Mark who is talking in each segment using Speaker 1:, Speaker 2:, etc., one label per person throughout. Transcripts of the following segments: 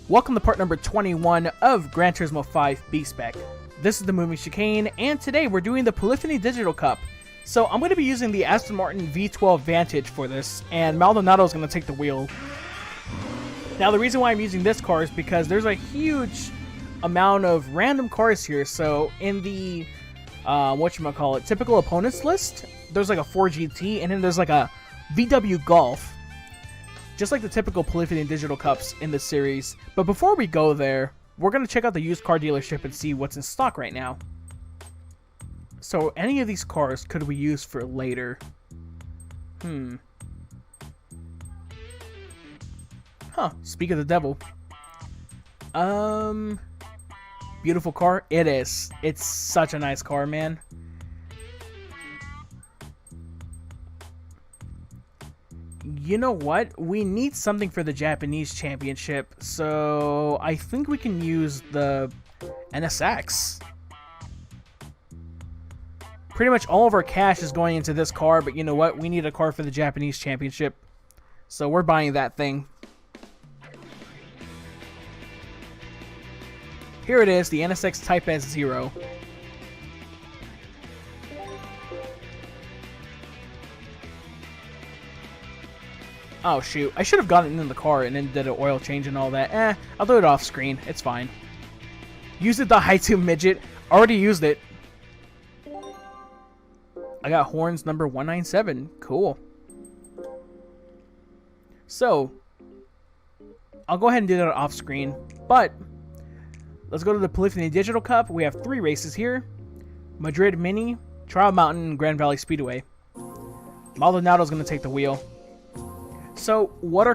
Speaker 1: Welcome to part number 21 of Gran Turismo 5 B-Spec. This is the moving chicane, and today we're doing the Polyphony Digital Cup. So I'm going to be using the Aston Martin V12 Vantage for this, and Maldonado is going to take the wheel. Now the reason why I'm using this car is because there's a huge amount of random cars here. So in the, typical opponents list, there's like a 4GT, and then there's like a VW Golf. Just like the typical Polyphony Digital Cups in this series. But before we go there, we're going to check out the used car dealership and see what's in stock right now. So any of these cars could we use for later? Speak of the devil. Beautiful car. It is. It's such a nice car, man. You know what? We need something for the Japanese championship, so I think we can use the NSX. Pretty much all of our cash is going into this car, but you know what? We need a car for the Japanese championship, so we're buying that thing. Here it is, the NSX Type S0. Oh shoot, I should have gotten in the car and then did an oil change and all that. I'll do it off screen, it's fine. Use it the Haitu Midget. Already used it. I got horns number 197. Cool. So, I'll go ahead and do that off screen. But, let's go to the Polyphony Digital Cup. We have 3 races here. Madrid Mini, Trial Mountain, and Grand Valley Speedway. Maldonado's going to take the wheel. So, what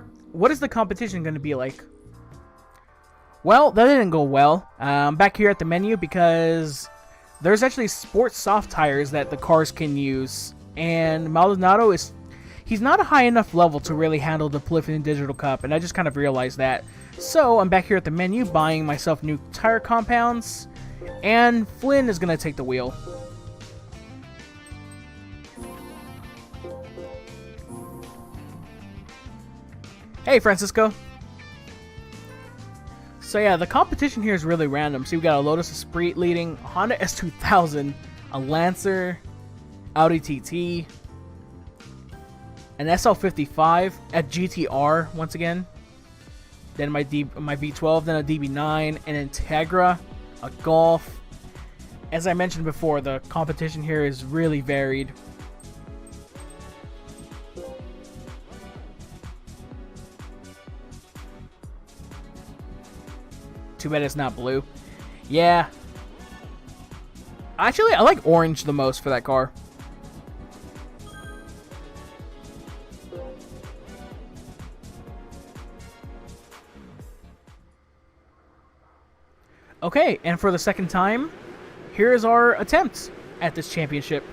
Speaker 1: is the competition going to be like? Well, that didn't go well. I'm back here at the menu because there's actually sports soft tires that the cars can use. And Maldonado he's not a high enough level to really handle the Polyphony Digital Cup, and I just kind of realized that. So, I'm back here at the menu buying myself new tire compounds, and Flynn is going to take the wheel. Hey, Francisco. So yeah, the competition here is really random. So we got a Lotus Esprit leading, a Honda S2000, a Lancer, Audi TT, an SL55, a GTR once again, then my V12, then a DB9, an Integra, a Golf. As I mentioned before, the competition here is really varied. Too bad it's not blue. Yeah. Actually, I like orange the most for that car. Okay, and for the second time, here is our attempt at this championship.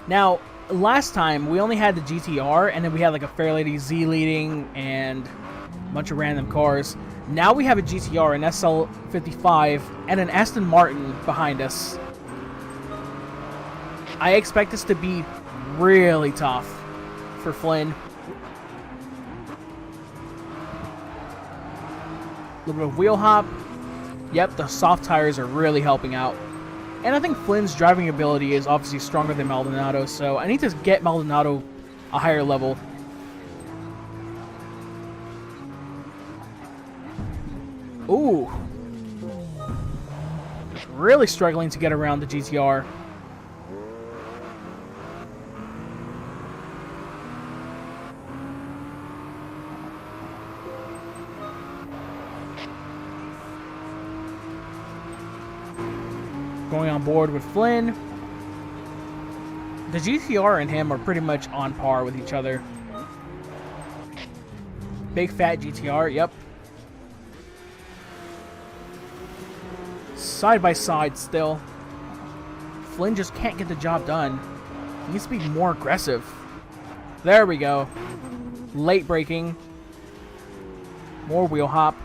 Speaker 1: Now, last time, we only had the GTR, and then we had like a Fairlady Z leading, and a bunch of random cars. Now we have a GTR, an SL55, and an Aston Martin behind us. I expect this to be really tough for Flynn. A little bit of wheel hop. Yep, the soft tires are really helping out. And I think Flynn's driving ability is obviously stronger than Maldonado, so I need to get Maldonado a higher level. Ooh. Really struggling to get around the GTR. Going on board with Flynn. The GTR and him are pretty much on par with each other. Big fat GTR, yep. Side by side still. Flynn just can't get the job done. He needs to be more aggressive. There we go. Late braking. More wheel hop.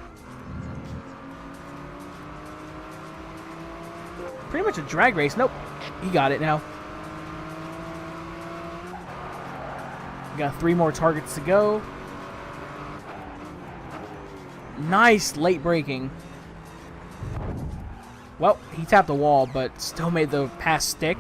Speaker 1: Pretty much a drag race. Nope. He got it now. We got 3 more targets to go. Nice late braking. Well, he tapped the wall, but still made the pass stick.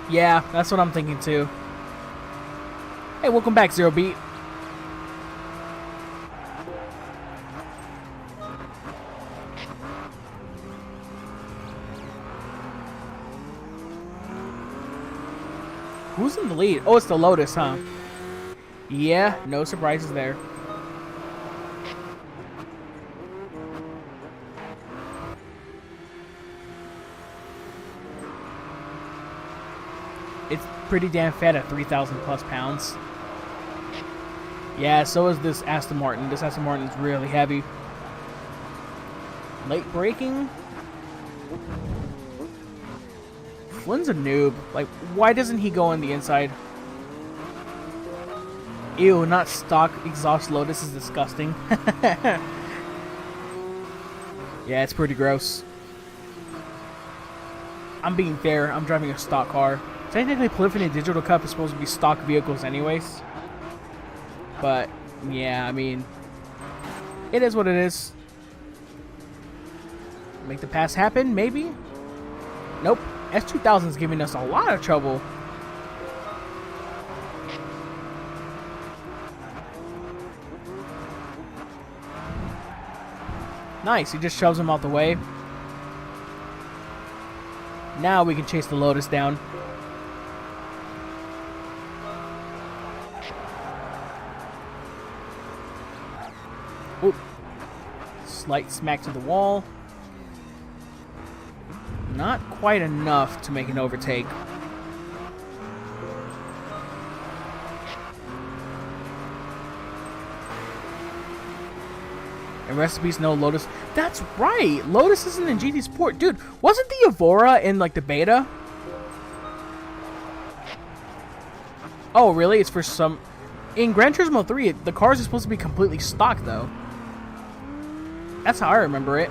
Speaker 1: Yeah, that's what I'm thinking too. Hey, welcome back, Zero Beat. Who's in the lead? Oh, it's the Lotus, huh? Yeah, no surprises there. It's pretty damn fat at 3,000 plus pounds. Yeah, so is this Aston Martin. This Aston Martin is really heavy. Late braking. Flynn's a noob. Like, why doesn't he go on the inside? Ew, not stock exhaust Lotus is disgusting. Yeah, it's pretty gross. I'm being fair. I'm driving a stock car. Technically, Polyphony Digital Cup is supposed to be stock vehicles anyways. But, yeah, I mean, it is what it is. Make the pass happen, maybe? Nope. S2000 is giving us a lot of trouble. Nice, he just shoves him out the way. Now we can chase the Lotus down. Oop. Slight smack to the wall. Not quite enough to make an overtake. And recipes, no Lotus. That's right! Lotus isn't in GT Sport. Dude, wasn't the Evora in, like, the beta? Oh, really? It's for some... In Gran Turismo 3, the cars are supposed to be completely stock, though. That's how I remember it.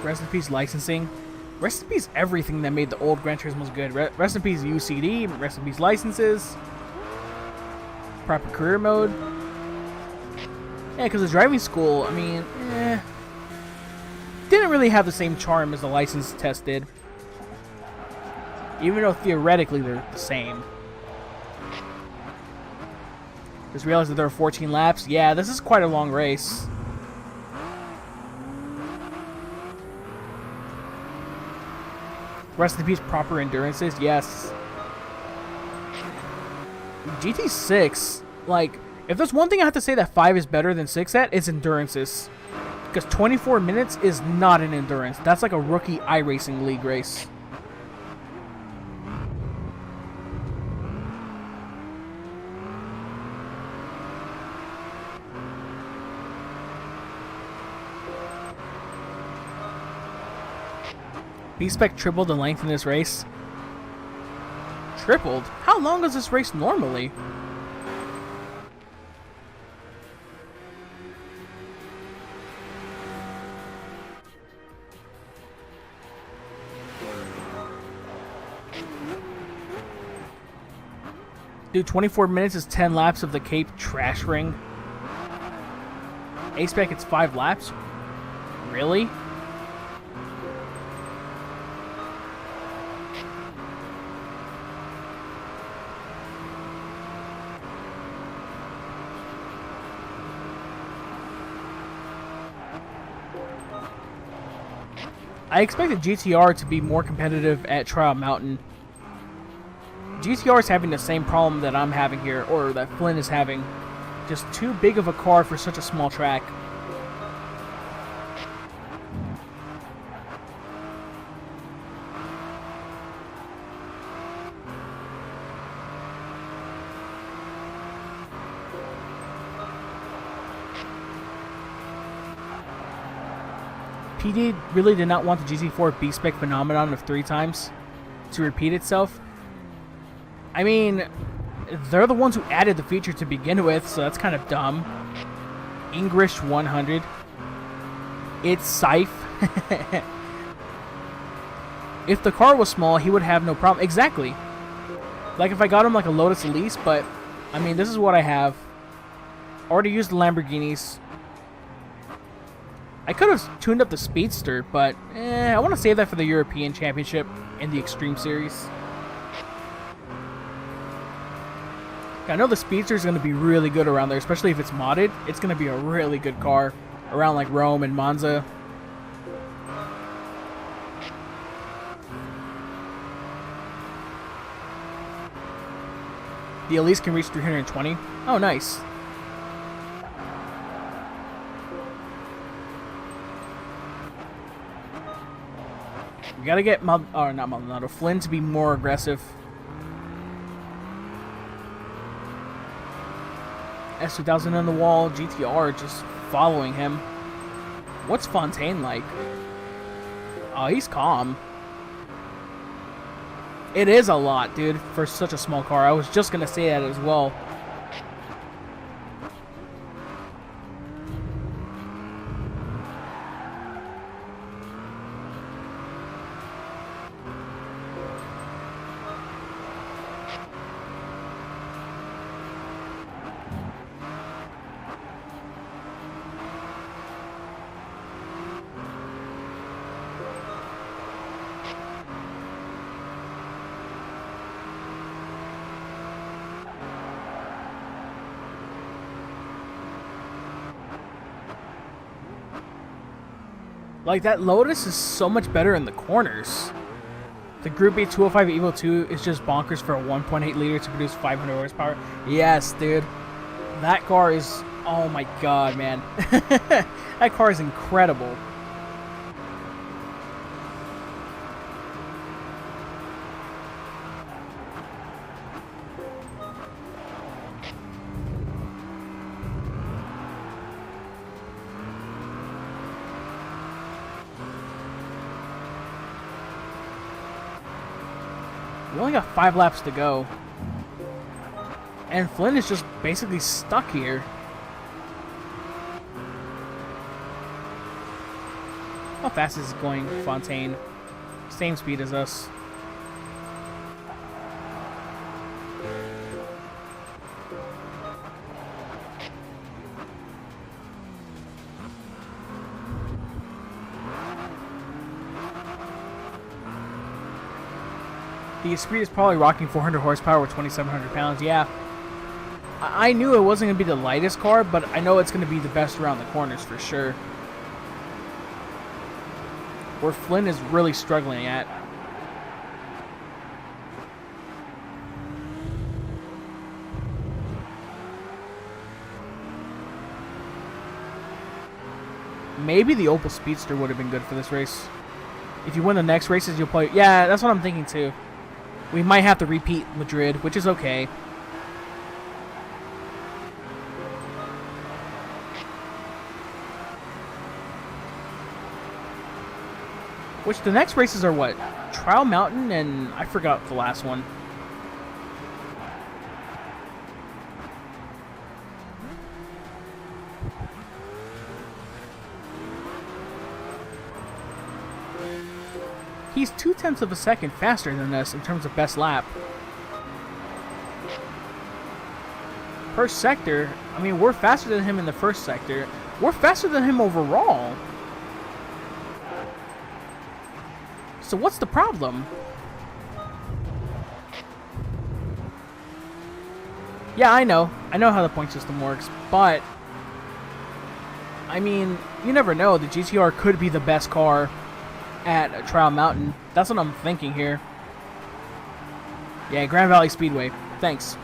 Speaker 1: Rest in peace licensing. Rest in peace everything that made the old Gran Turismos good. Rest in peace UCD. Rest in peace licenses. Proper career mode. Yeah, because the driving school, I mean, didn't really have the same charm as the license test did. Even though theoretically they're the same. Just realized that there are 14 laps. Yeah, this is quite a long race. Rest in peace, proper endurances. Yes. GT6, like, if there's one thing I have to say that 5 is better than 6 at, it's endurances. Because 24 minutes is not an endurance. That's like a rookie iRacing league race. B-Spec tripled the length in this race. Tripled? How long is this race normally? Dude, 24 minutes is 10 laps of the Cape Trash Ring. A-Spec, it's 5 laps? Really? I expected GTR to be more competitive at Trial Mountain. GTR is having the same problem that I'm having here, or that Flynn is having. Just too big of a car for such a small track. PD really did not want the GT4 B-Spec phenomenon of 3 times to repeat itself. I mean, they're the ones who added the feature to begin with, so that's kind of dumb. English 100. It's Scythe. If the car was small, he would have no problem. Exactly. Like if I got him like a Lotus Elise, but I mean, this is what I have. Already used the Lamborghinis. I could have tuned up the Speedster, but I want to save that for the European Championship and the Extreme Series. I know the Speedster is going to be really good around there, especially if it's modded. It's going to be a really good car around like Rome and Monza. The Elise can reach 320. Oh, nice. We gotta get not Maldonado, Flynn to be more aggressive. S2000 on the wall, GTR just following him. What's Fontaine like? Oh, he's calm. It is a lot, dude, for such a small car. I was just gonna say that as well. Like, that Lotus is so much better in the corners. The Group B 205 Evo 2 is just bonkers for a 1.8 liter to produce 500 horsepower. Yes, dude. That car is... Oh my god, man. That car is incredible. We only got 5 laps to go. And Flynn is just basically stuck here. How fast is it going, Fontaine? Same speed as us. The Esprit is probably rocking 400 horsepower with 2,700 pounds. Yeah, I knew it wasn't going to be the lightest car, but I know it's going to be the best around the corners for sure. Where Flynn is really struggling at. Maybe the Opel Speedster would have been good for this race. If you win the next races, you'll play... Yeah, that's what I'm thinking too. We might have to repeat Madrid, which is okay. Which the next races are what? Trial Mountain and I forgot the last one. He's 0.2 of a second faster than us in terms of best lap. Per sector, I mean, we're faster than him in the first sector. We're faster than him overall. So what's the problem? Yeah, I know how the point system works, but I mean, you never know. The GTR could be the best car at Trial Mountain. That's what I'm thinking here. Yeah, Grand Valley Speedway. Thanks.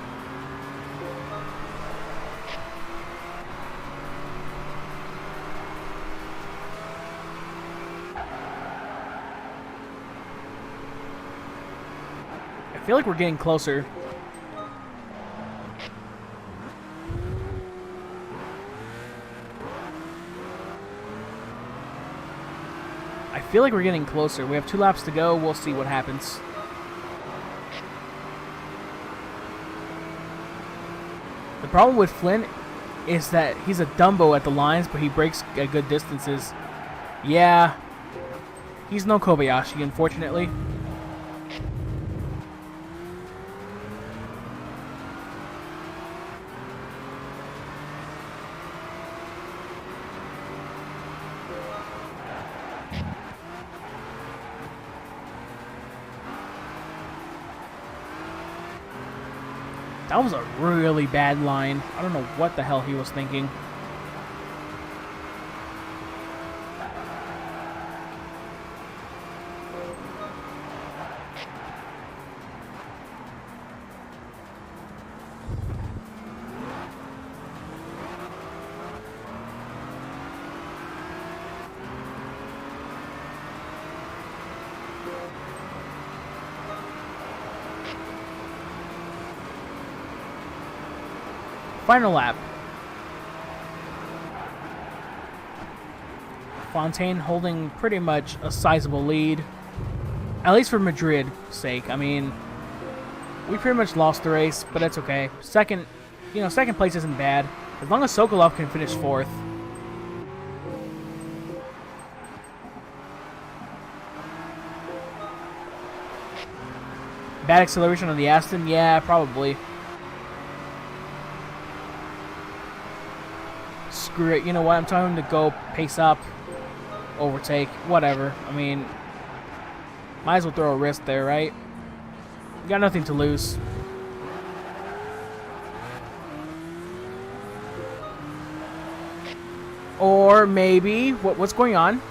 Speaker 1: I feel like we're getting closer. I feel like we're getting closer. We have 2 laps to go. We'll see what happens. The problem with Flynn is that he's a Dumbo at the lines, but he breaks at good distances. Yeah. He's no Kobayashi, unfortunately. That was a really bad line. I don't know what the hell he was thinking. Final lap. Fontaine holding pretty much a sizable lead. At least for Madrid's sake. I mean, we pretty much lost the race, but that's okay. Second place isn't bad. As long as Sokolov can finish 4th. Bad acceleration on the Aston? Yeah, probably. Screw it. You know what? I'm telling him to go pace up, overtake, whatever. I mean, might as well throw a risk there, right? You got nothing to lose. Or maybe what's going on?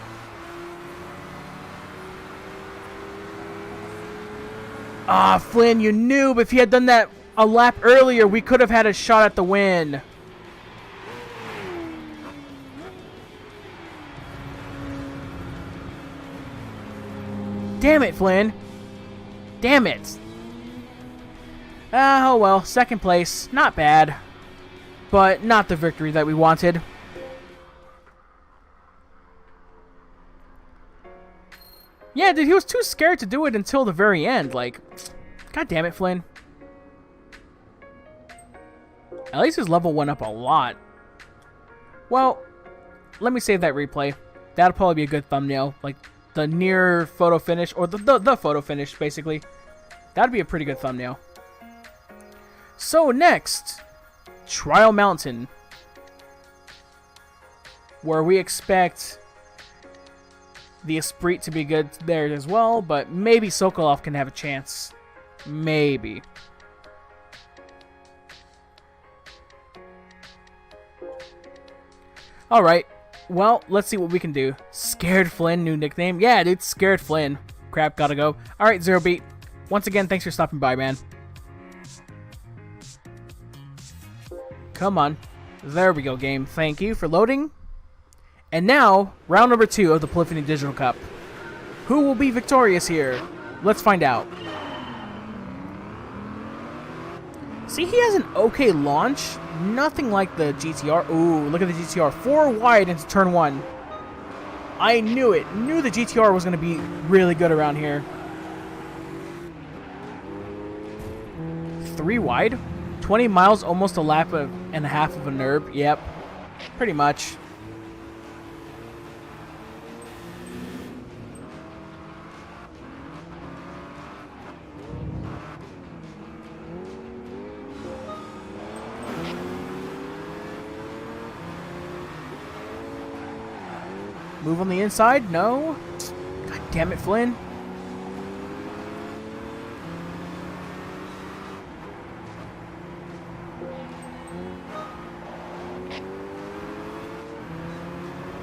Speaker 1: Ah, Flynn, you noob! If he had done that a lap earlier, we could have had a shot at the win. Damn it, Flynn. Damn it. Oh well, 2nd place. Not bad. But not the victory that we wanted. Yeah, dude, he was too scared to do it until the very end. Like, god damn it, Flynn. At least his level went up a lot. Well, let me save that replay. That'll probably be a good thumbnail. Like, the near photo finish, or the photo finish, basically. That'd be a pretty good thumbnail. So next, Trial Mountain, where we expect the Esprit to be good there as well, but maybe Sokolov can have a chance. Maybe. Alright. Well, let's see what we can do. Scared Flynn, new nickname. Yeah, dude, Scared Flynn. Crap, gotta go. Alright, Zero Beat. Once again, thanks for stopping by, man. Come on. There we go, game. Thank you for loading. And now, round number 2 of the Polyphony Digital Cup. Who will be victorious here? Let's find out. See, he has an okay launch. Nothing like the GTR. Ooh, look at the GTR. 4 wide into turn 1. I knew it. Knew the GTR was going to be really good around here. 3 wide? 20 miles, almost a lap and a half of a NERB. Yep. Pretty much. Move on the inside? No. God damn it, Flynn.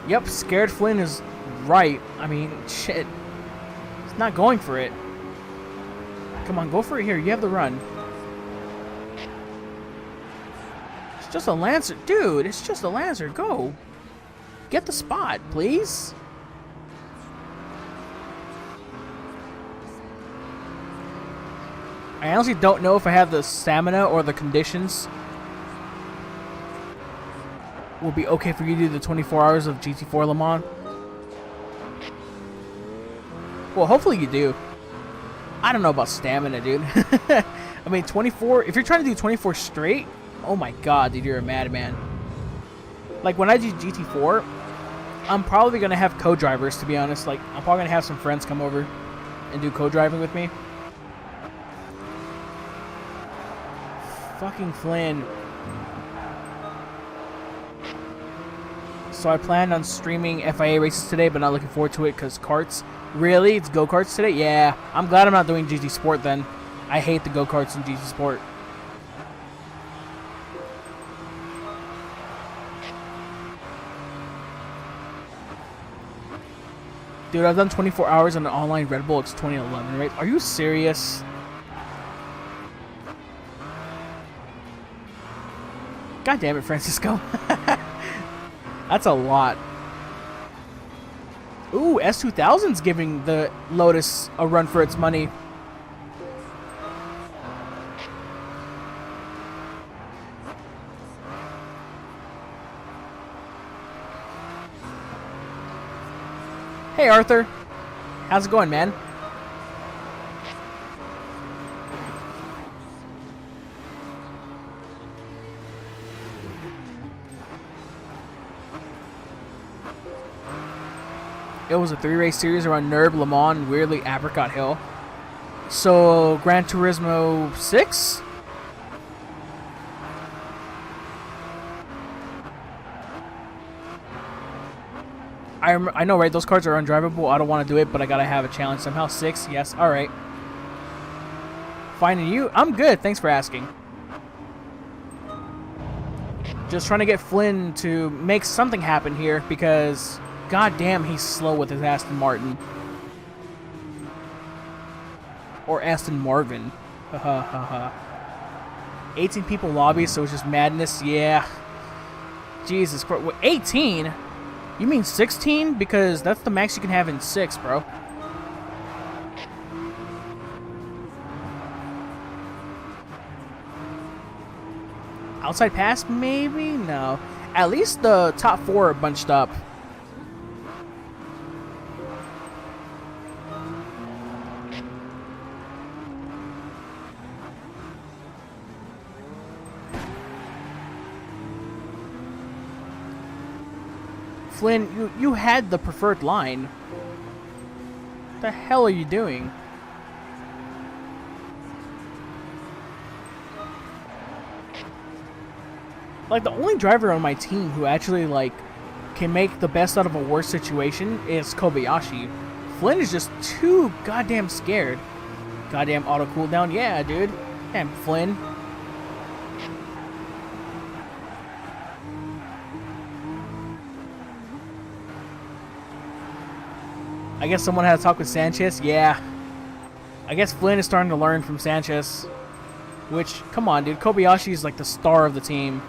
Speaker 1: Yep, Scared Flynn is right. I mean, shit. He's not going for it. Come on, go for it here. You have the run. It's just a Lancer. Dude, it's just a Lancer. Go. Get the spot, please. I honestly don't know if I have the stamina or the conditions will be okay for you to do the 24 hours of GT4 Le Mans. Well, hopefully you do. I don't know about stamina, dude. I mean, 24... If you're trying to do 24 straight, oh my god, dude, you're a madman. Like, when I did GT4, I'm probably going to have co-drivers, to be honest. Like, I'm probably going to have some friends come over and do co-driving with me. Fucking Flynn. So I planned on streaming FIA races today, but not looking forward to it because karts. Really? It's go-karts today? Yeah. I'm glad I'm not doing GT Sport then. I hate the go-karts in GT Sport. Dude, I've done 24 hours on an online Red Bull X 2011 race. Are you serious? God damn it, Francisco. That's a lot. Ooh, S2000's giving the Lotus a run for its money. Hey, Arthur. How's it going, man? It was a 3-race series around Nurb, Le Mans, and weirdly Apricot Hill. So, Gran Turismo 6? I know, right? Those cars are undrivable. I don't want to do it, but I gotta have a challenge somehow. 6, yes. All right. Finding you? I'm good. Thanks for asking. Just trying to get Flynn to make something happen here because, goddamn, he's slow with his Aston Martin. Or Aston Marvin. Haha, haha. 18 people lobby, so it's just madness. Yeah. Jesus Christ. What, 18? You mean 16? Because that's the max you can have in 6, bro. Outside pass? Maybe? No. At least the top 4 are bunched up. Flynn, you had the preferred line. What the hell are you doing? Like, the only driver on my team who actually, like, can make the best out of a worse situation is Kobayashi. Flynn is just too goddamn scared. Goddamn auto cooldown. Yeah, dude. Damn, Flynn. I guess someone had to talk with Sanchez. Yeah. I guess Flynn is starting to learn from Sanchez. Which, come on, dude. Kobayashi is like the star of the team.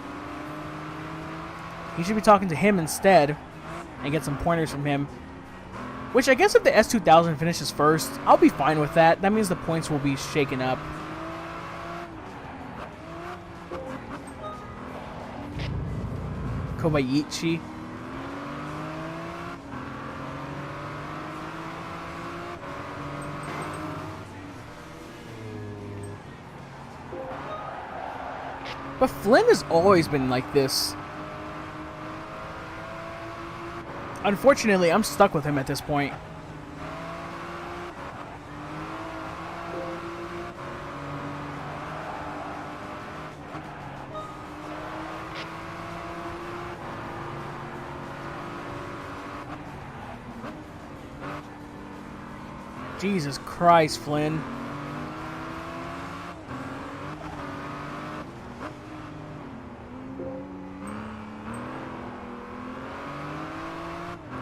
Speaker 1: He should be talking to him instead and get some pointers from him. Which I guess if the S2000 finishes first, I'll be fine with that. That means the points will be shaken up. Kobayashi. But Flynn has always been like this. Unfortunately, I'm stuck with him at this point. Jesus Christ, Flynn.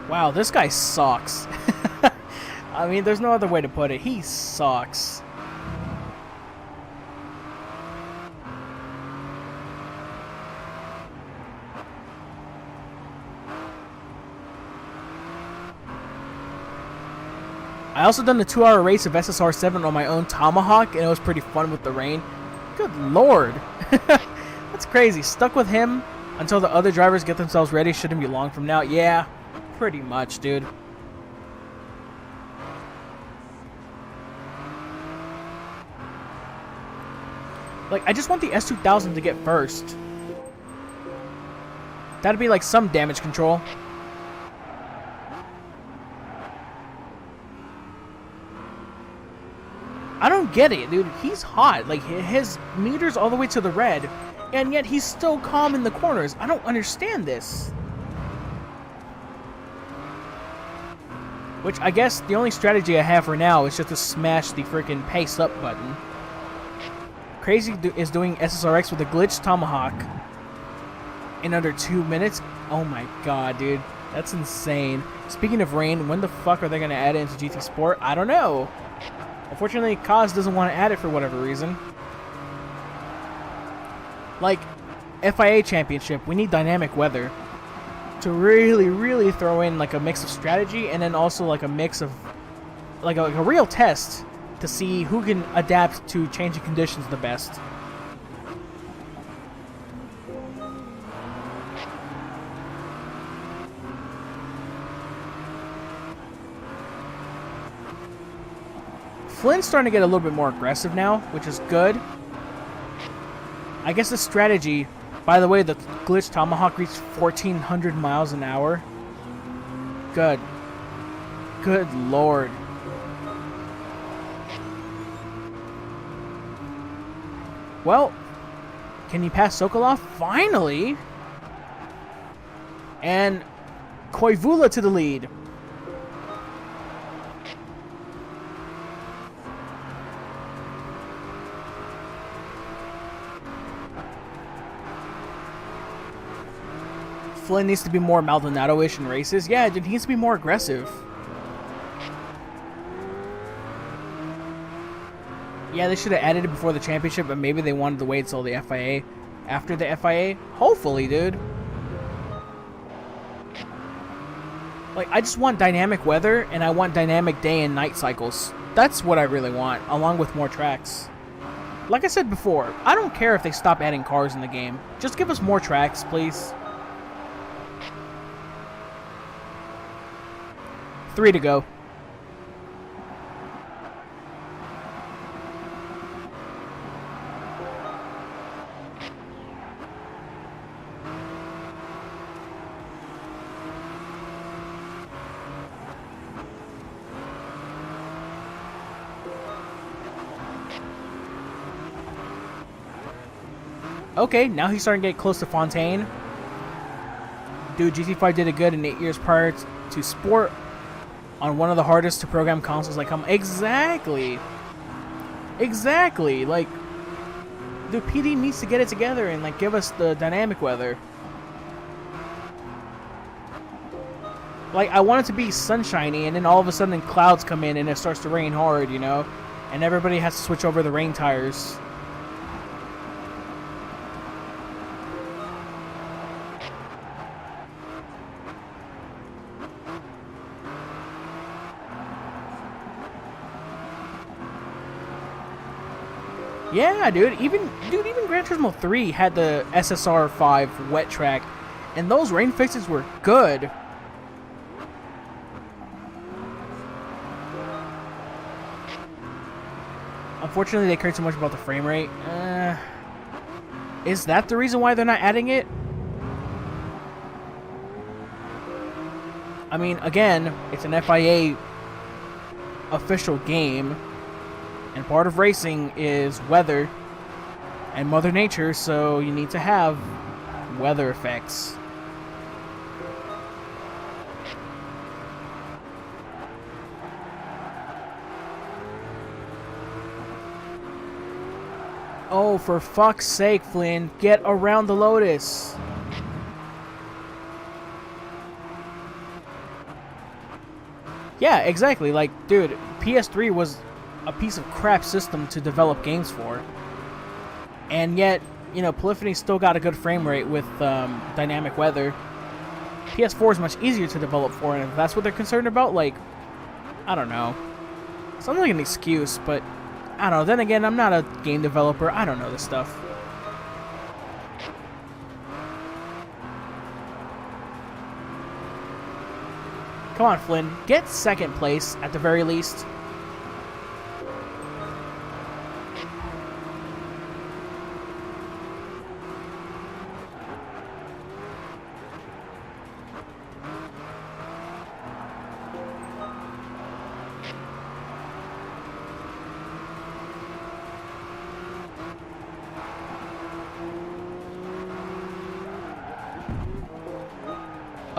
Speaker 1: Wow, this guy sucks. I mean, there's no other way to put it. He sucks. I also done the 2-hour race of SSR7 on my own Tomahawk, and it was pretty fun with the rain. Good lord. That's crazy. Stuck with him until the other drivers get themselves ready. Shouldn't be long from now. Yeah. Pretty much, dude. Like, I just want the S2000 to get first. That'd be like some damage control. I don't get it, dude. He's hot. Like, his meter's all the way to the red, and yet he's still calm in the corners. I don't understand this. Which, I guess, the only strategy I have for now is just to smash the freaking pace up button. Crazy is doing SSRX with a glitched tomahawk in under 2 minutes. Oh my god, dude. That's insane. Speaking of rain, when the fuck are they going to add it into GT Sport? I don't know. Unfortunately, Kaz doesn't want to add it for whatever reason. Like, FIA Championship, we need dynamic weather to really throw in like a mix of strategy and then also like a mix of like a real test to see who can adapt to changing conditions the best. Flynn's starting to get a little bit more aggressive now, which is good. I guess the strategy, by the way, the glitch tomahawk reached 1,400 miles an hour. Good. Good lord. Well, can he pass Sokolov? Finally! And Koivula to the lead. Flynn needs to be more Maldonado-ish in races. Yeah, dude, he needs to be more aggressive. Yeah, they should have added it before the championship, but maybe they wanted to wait until the FIA. After the FIA? Hopefully, dude. Like, I just want dynamic weather, and I want dynamic day and night cycles. That's what I really want, along with more tracks. Like I said before, I don't care if they stop adding cars in the game. Just give us more tracks, please. 3 to go. Okay, now he's starting to get close to Fontaine. Dude, GT5 did it good in 8 years prior to Sport on one of the hardest to program consoles like Exactly. Exactly. Like, the PD needs to get it together and like give us the dynamic weather. Like, I want it to be sunshiny and then all of a sudden clouds come in and it starts to rain hard, you know? And everybody has to switch over the rain tires. Yeah, dude. Even Gran Turismo 3 had the SSR 5 wet track, and those rain fixes were good. Unfortunately, they cared too much about the frame rate. Is that the reason why they're not adding it? I mean, again, it's an FIA official game. And part of racing is weather and Mother Nature, so you need to have weather effects. Oh, for fuck's sake, Flynn, get around the Lotus. Yeah, exactly. Like, dude, PS3 was a piece of crap system to develop games for, and yet, you know, Polyphony still got a good frame rate with dynamic weather. PS4 is much easier to develop for, and if that's what they're concerned about, like, I don't know. Sounds like an excuse, but I don't know. Then again, I'm not a game developer. I don't know this stuff. Come on, Flynn. Get second place at the very least.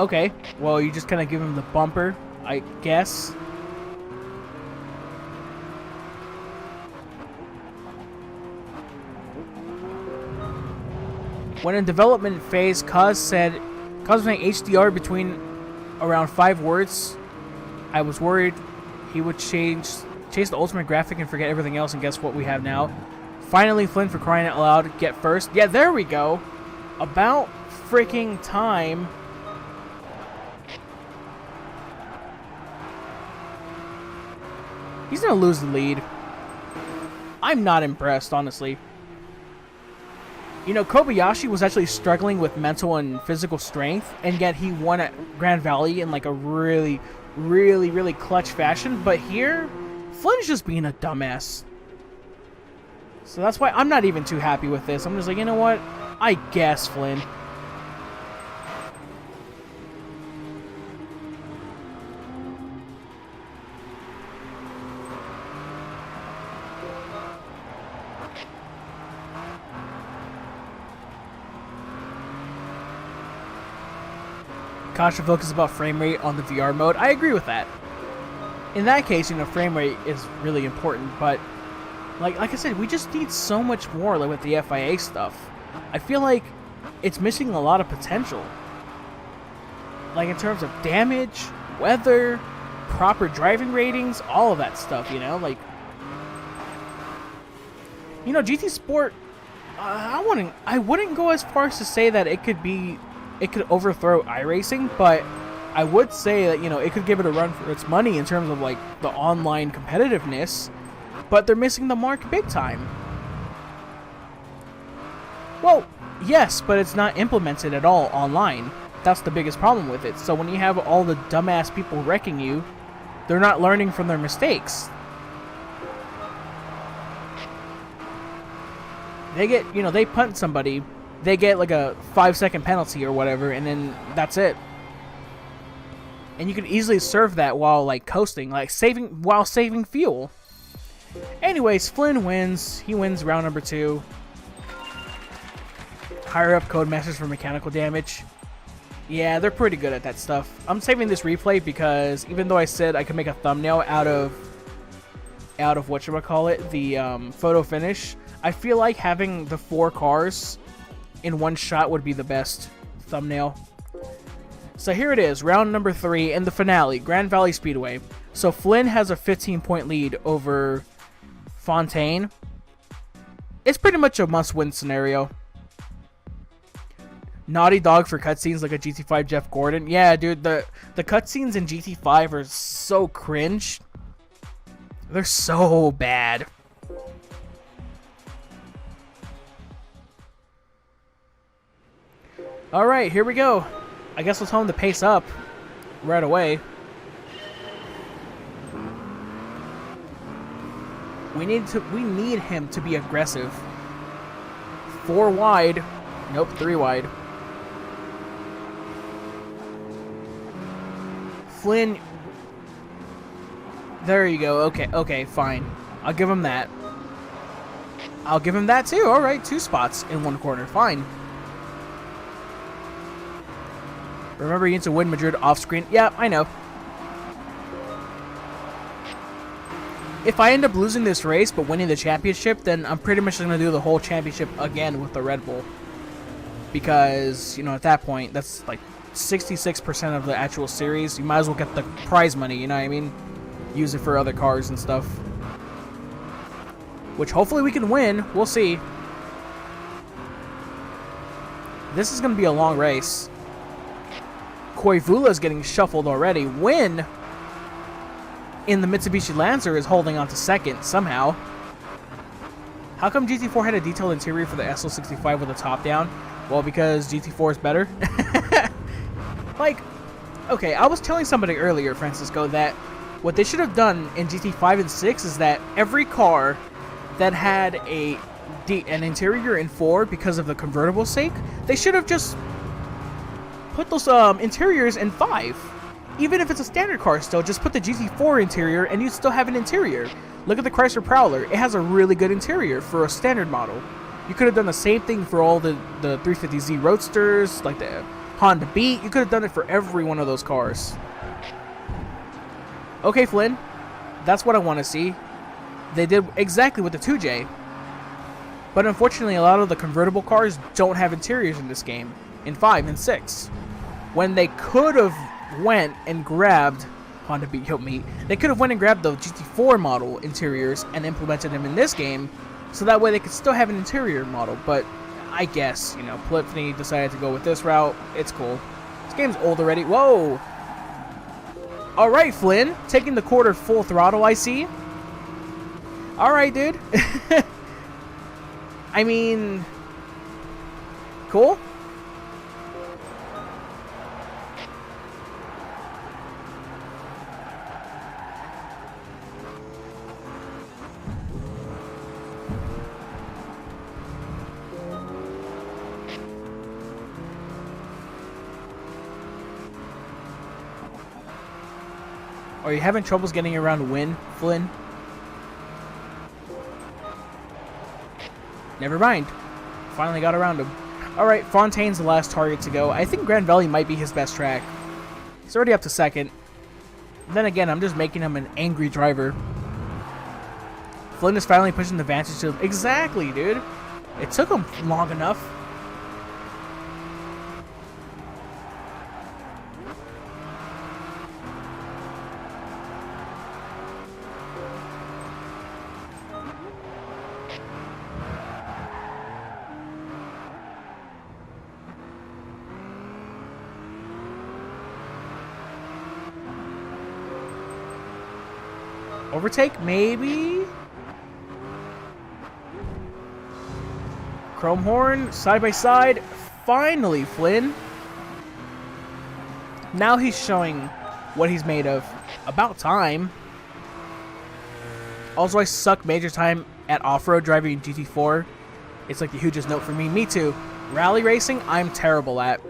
Speaker 1: Okay, well, you just kind of give him the bumper, I guess. When in development phase, Kaz was saying HDR between around 5 words. I was worried he would chase the ultimate graphic and forget everything else, and guess what we have now? Finally, Flynn, for crying out loud, get first. Yeah, there we go. About freaking time. He's gonna lose the lead. I'm not impressed, honestly. You know, Kobayashi was actually struggling with mental and physical strength, and yet he won at Grand Valley in like a really, really clutch fashion. But here, Flynn's just being a dumbass. So that's why I'm not even too happy with this. I'm just like, you know what? I guess, Flynn. Conscious focus about frame rate on the VR mode. I agree with that. In that case, you know, frame rate is really important, but like I said, we just need so much more like with the FIA stuff. I feel like it's missing a lot of potential. Like in terms of damage, weather, proper driving ratings, all of that stuff, you know? Like, you know, GT Sport, I wouldn't go as far as to say that it could overthrow iRacing, but I would say that, you know, it could give it a run for its money in terms of like the online competitiveness, but they're missing the mark big time. Well, yes, but it's not implemented at all online. That's the biggest problem with it. So when you have all the dumbass people wrecking you, they're not learning from their mistakes. They get, you know, they punt somebody, they get like a 5-second penalty or whatever, and then that's it. And you can easily serve that while like coasting, like saving fuel. Anyways, Flynn wins. He wins round number 2. Higher up Codemasters for mechanical damage. Yeah, they're pretty good at that stuff. I'm saving this replay because even though I said I could make a thumbnail out of whatchamacallit, the photo finish, I feel like having the 4 cars in one shot would be the best thumbnail. So here it is, round number 3 and the finale, Grand Valley Speedway. So Flynn has a 15-point lead over Fontaine. It's pretty much a must-win scenario. Naughty Dog for cutscenes like a GT5 Jeff Gordon. Yeah, dude, the cutscenes in GT5 are so cringe. They're so bad. Alright, here we go. I guess we'll tell him to pace up right away. We need him to be aggressive. 4 wide. Nope, 3 wide. Flynn. There you go. Okay, fine. I'll give him that. I'll give him that too. Alright, 2 spots in 1 corner. Fine. Remember, you need to win Madrid off-screen. Yeah, I know. If I end up losing this race but winning the championship, then I'm pretty much going to do the whole championship again with the Red Bull. Because, you know, at that point, that's like 66% of the actual series. You might as well get the prize money, you know what I mean? Use it for other cars and stuff. Which hopefully we can win. We'll see. This is going to be a long race. Koivula's getting shuffled already. Win in the Mitsubishi Lancer is holding on to second somehow. How come GT4 had a detailed interior for the SL65 with a top down? Well, because GT4 is better. Like, okay, I was telling somebody earlier, Francisco, that what they should have done in GT5 and 6 is that every car that had an interior in 4 because of the convertible sake, they should have just put those interiors in 5. Even if it's a standard car still, just put the GT4 interior and you'd still have an interior. Look at the Chrysler Prowler. It has a really good interior for a standard model. You could have done the same thing for all the 350Z Roadsters, like the Honda Beat. You could have done it for every one of those cars. Okay, Flynn. That's what I want to see. They did exactly with the 2J. But unfortunately, a lot of the convertible cars don't have interiors in this game. In 5 and 6. When they could have went and grabbed Honda Beat, help me. They could have went and grabbed the GT4 model interiors and implemented them in this game. So that way they could still have an interior model. But I guess, you know, Polyphony decided to go with this route. It's cool. This game's old already. Whoa! Alright, Flynn. Taking the quarter full throttle, I see. Alright, dude. I mean... Cool? Are you having troubles getting around Win, Flynn? Never mind. Finally got around him. Alright, Fontaine's the last target to go. I think Grand Valley might be his best track. He's already up to second. Then again, I'm just making him an angry driver. Flynn is finally pushing the advantage to... Exactly, dude. It took him long enough. Overtake, maybe? Chrome Horn, side by side. Finally, Flynn. Now he's showing what he's made of. About time. Also, I suck major time at off-road driving in GT4. It's like the hugest note for me. Me too. Rally racing, I'm terrible at.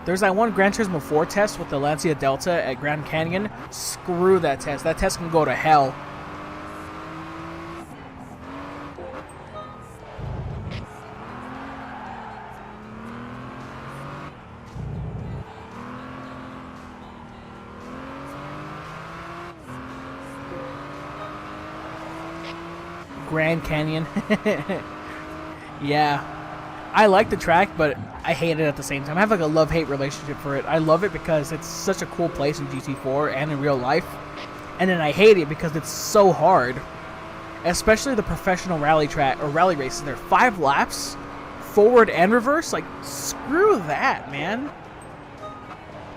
Speaker 1: There's that one Gran Turismo 4 test with the Lancia Delta at Grand Canyon. Screw that test. That test can go to hell. Grand Canyon. Yeah. I like the track, but I hate it at the same time. I have like a love-hate relationship for it. I love it because it's such a cool place in GT4 and in real life. And then I hate it because it's so hard. Especially the professional rally track or rally races. They're 5 laps, forward and reverse. Like, screw that, man.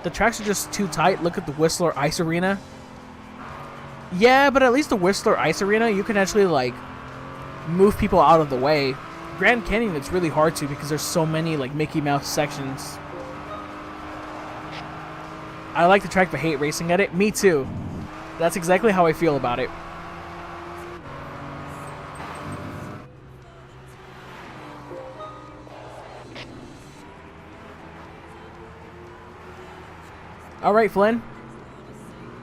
Speaker 1: The tracks are just too tight. Look at the Whistler Ice Arena. Yeah, but at least the Whistler Ice Arena, you can actually, like, move people out of the way. Grand Canyon, it's really hard to because there's so many, like, Mickey Mouse sections. I like the track but hate racing at it. Me too. That's exactly how I feel about it. Alright, Flynn.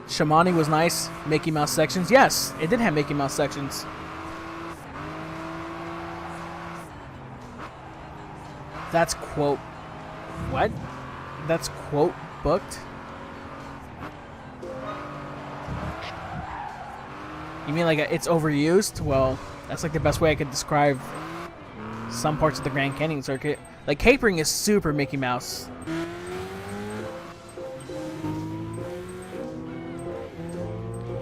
Speaker 1: Shamani was nice. Mickey Mouse sections. Yes, it did have Mickey Mouse sections. That's quote... What? That's quote booked? You mean like it's overused? Well, that's like the best way I could describe some parts of the Grand Canyon circuit. Like, capering is super Mickey Mouse.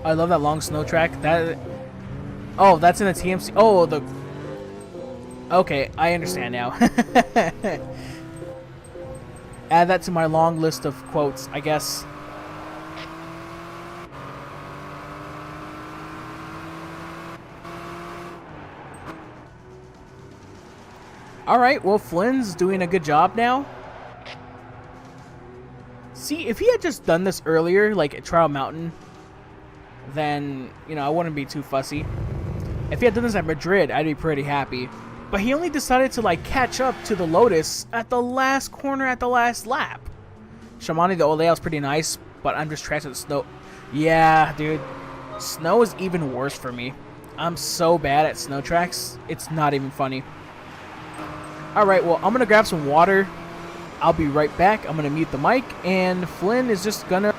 Speaker 1: I love that long snow track. That... Oh, that's in a TMC... Oh, the... Okay, I understand now. Add that to my long list of quotes, I guess. Alright, well, Flynn's doing a good job now. See, if he had just done this earlier, like at Trial Mountain, then, you know, I wouldn't be too fussy. If he had done this at Madrid, I'd be pretty happy. But he only decided to, like, catch up to the Lotus at the last corner at the last lap. Shamani, the old layout's pretty nice, but I'm just trash at the snow. Yeah, dude. Snow is even worse for me. I'm so bad at snow tracks, it's not even funny. Alright, well, I'm gonna grab some water, I'll be right back. I'm going to mute the mic, and Flynn is just going to...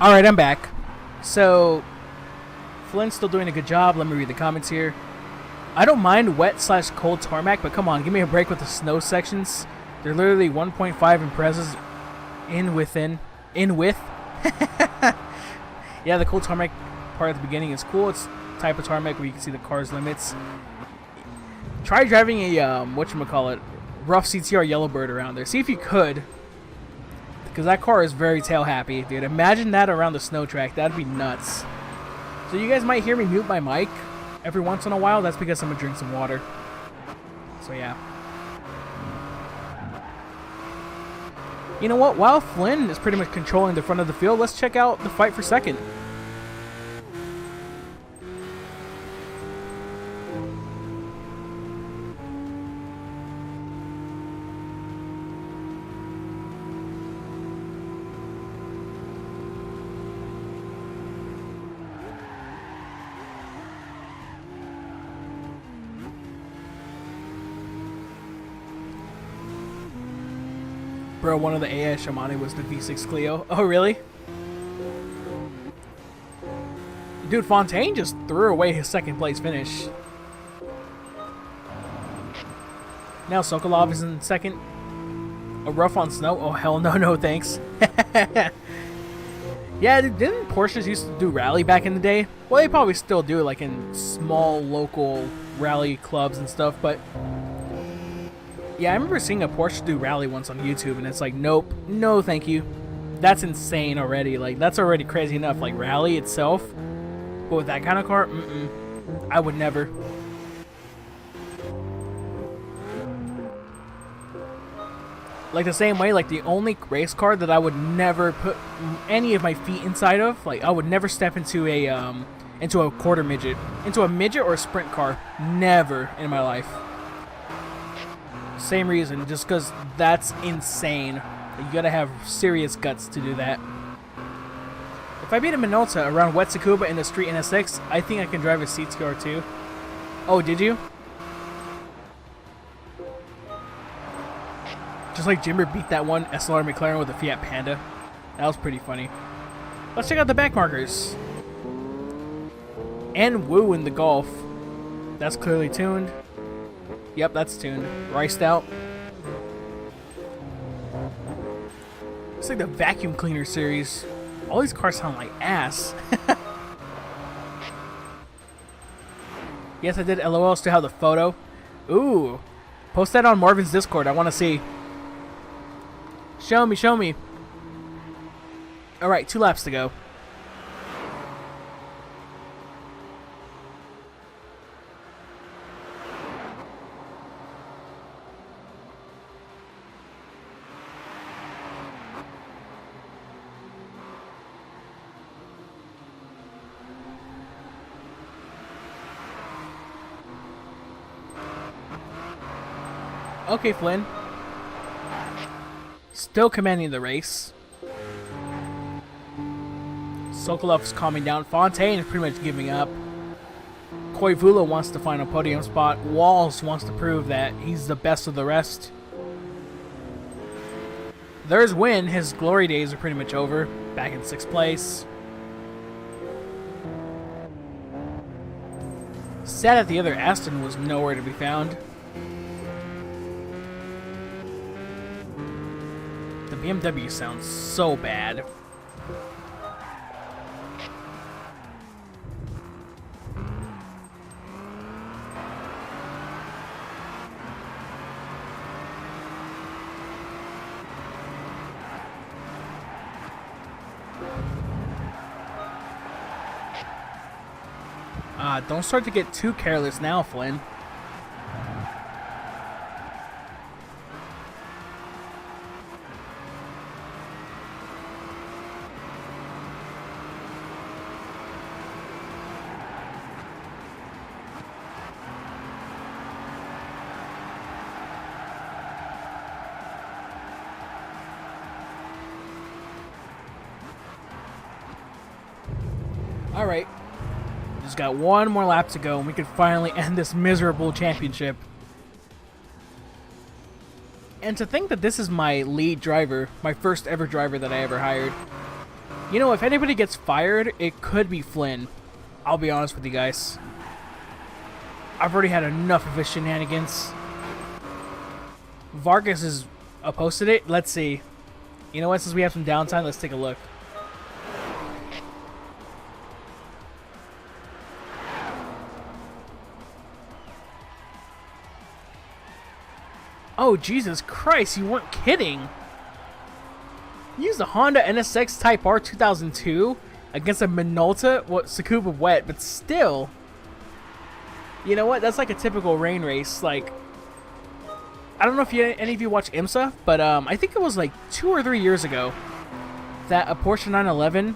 Speaker 1: Alright, I'm back. So, Flynn's still doing a good job. Let me read the comments here. I don't mind wet/cold tarmac, but come on, give me a break with the snow sections. They're literally 1.5 impresses in width. Yeah, the cold tarmac part at the beginning is cool. It's type of tarmac where you can see the car's limits. Try driving a, whatchamacallit, rough CTR Yellowbird around there. See if you could. Because that car is very tail happy, dude. Imagine that around the snow track. That'd be nuts. So you guys might hear me mute my mic every once in a while. That's because I'm going to drink some water. So yeah. You know what? While Flynn is pretty much controlling the front of the field, let's check out the fight for second. Bro, one of the AI Shamani was the V6 Clio. Oh, really? Dude, Fontaine just threw away his second place finish. Now Sokolov is in second. A rough on snow? Oh, hell no, no thanks. Yeah, didn't Porsches used to do rally back in the day? Well, they probably still do, like in small local rally clubs and stuff, but... Yeah, I remember seeing a Porsche do rally once on YouTube, and it's like, nope, no thank you. That's insane already. Like, that's already crazy enough. Like, rally itself, but with that kind of car, I would never. Like, the same way, like, the only race car that I would never put any of my feet inside of, like, I would never step into a quarter midget. Into a midget or a sprint car. Never in my life. Same reason, just because that's insane. You gotta have serious guts to do that. If I beat a Minolta around Wet Tsukuba in the street NSX, I think I can drive a CTR too. Oh, did you? Just like Jimber beat that one SLR McLaren with a Fiat Panda. That was pretty funny. Let's check out the back markers. And Woo in the Golf. That's clearly tuned. Yep, that's tuned. Riced out. It's like the vacuum cleaner series. All these cars sound like ass. Yes, I did LOL. Still have the photo. Ooh. Post that on Marvin's Discord. I want to see. Show me, show me. Alright, 2 laps to go. Okay, Flynn. Still commanding the race. Sokolov's calming down. Fontaine is pretty much giving up. Koivula wants to find a podium spot. Walls wants to prove that he's the best of the rest. There's Win. His glory days are pretty much over. Back in 6th place. Sad that the other Aston was nowhere to be found. The BMW sounds so bad. Don't start to get too careless now, Flynn. All right. Just got one more lap to go and we can finally end this miserable championship. And to think that this is my lead driver, my first ever driver that I ever hired. You know, if anybody gets fired, it could be Flynn. I'll be honest with you guys. I've already had enough of his shenanigans. Vargas is opposed to it. Let's see. You know what, since we have some downtime, let's take a look. Oh, Jesus Christ, you weren't kidding. You used a Honda NSX Type R 2002 against a Minolta, Tsukuba wet, but still. You know what? That's like a typical rain race. Like, I don't know if any of you watch IMSA, but I think it was like 2 or 3 years ago that a Porsche 911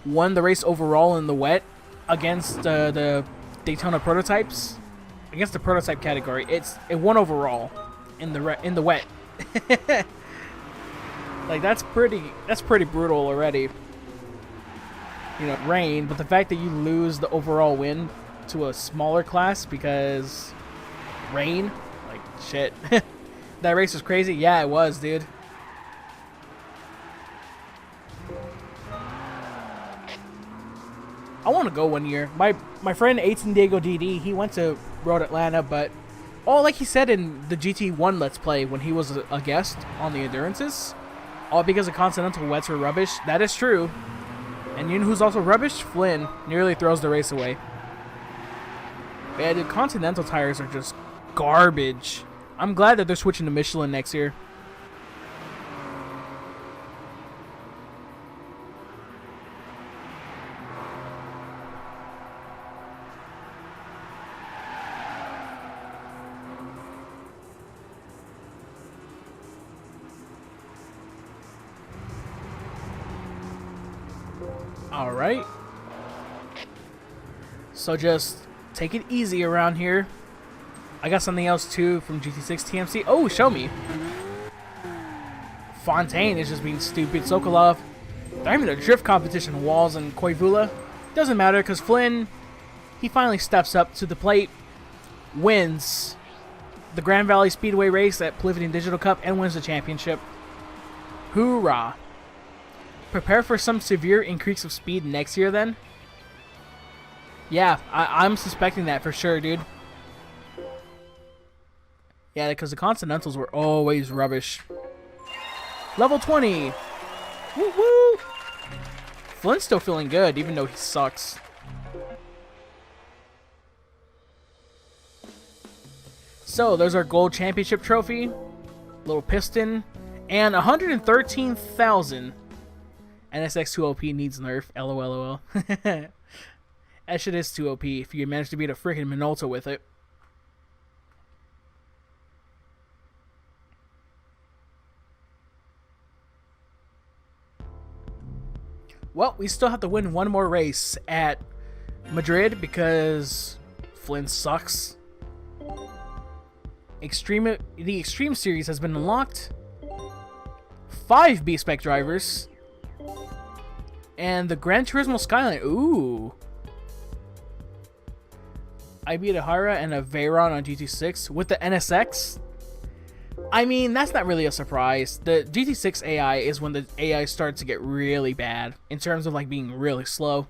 Speaker 1: won the race overall in the wet against the Daytona prototypes. Against the prototype category, it won overall in the wet. Like that's pretty brutal already. You know, rain, but the fact that you lose the overall win to a smaller class because rain, like shit. That race was crazy. Yeah, it was, dude. I want to go one year. My friend Aiton Diego DD, he went to Road Atlanta, but like he said in the GT1 Let's Play when he was a guest on the Endurances, all because the Continental wets were rubbish. That is true. And you know who's also rubbish? Flynn nearly throws the race away. Yeah, the Continental tires are just garbage. I'm glad that they're switching to Michelin next year. Alright. So just take it easy around here. I got something else too from GT6 TMC. Oh, show me. Fontaine is just being stupid. Sokolov. They're having a drift competition. Walls and Koivula. Doesn't matter because Flynn, he finally steps up to the plate, wins the Grand Valley Speedway race at Polyphony Digital Cup, and wins the championship. Hoorah. Prepare for some severe increase of speed next year then? Yeah, I'm suspecting that for sure, dude. Yeah, because the Continentals were always rubbish. Level 20! Woo woo! Flynn's still feeling good, even though he sucks. So, there's our Gold Championship trophy. Little piston. And 113,000. NSX 2OP needs nerf. LOLOL. That shit is 2OP if you manage to beat a freaking Minolta with it. Well, we still have to win one more race at Madrid because Flynn sucks. The Extreme Series has been unlocked. 5 B-Spec drivers. And the Gran Turismo Skyline. Ooh. I beat a Hira and a Veyron on GT6 with the NSX. I mean, that's not really a surprise. The GT6 AI is when the AI starts to get really bad in terms of like being really slow.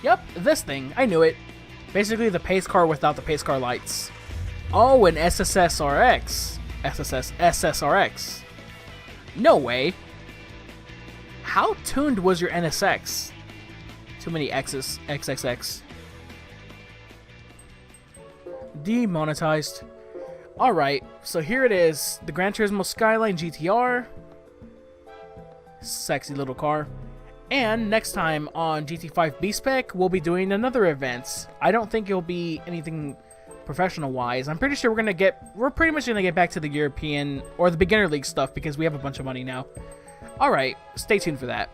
Speaker 1: Yep, this thing. I knew it. Basically the pace car without the pace car lights. Oh, an SSRX. SSRX. No way. How tuned was your NSX? Too many X's. XXX. Demonetized. Alright, so here it is. The Gran Turismo Skyline GTR. Sexy little car. And next time on GT5 B-Spec, we'll be doing another event. I don't think it'll be anything professional-wise. I'm pretty sure we're pretty much gonna get back to the European or the beginner league stuff because we have a bunch of money now. Alright, stay tuned for that.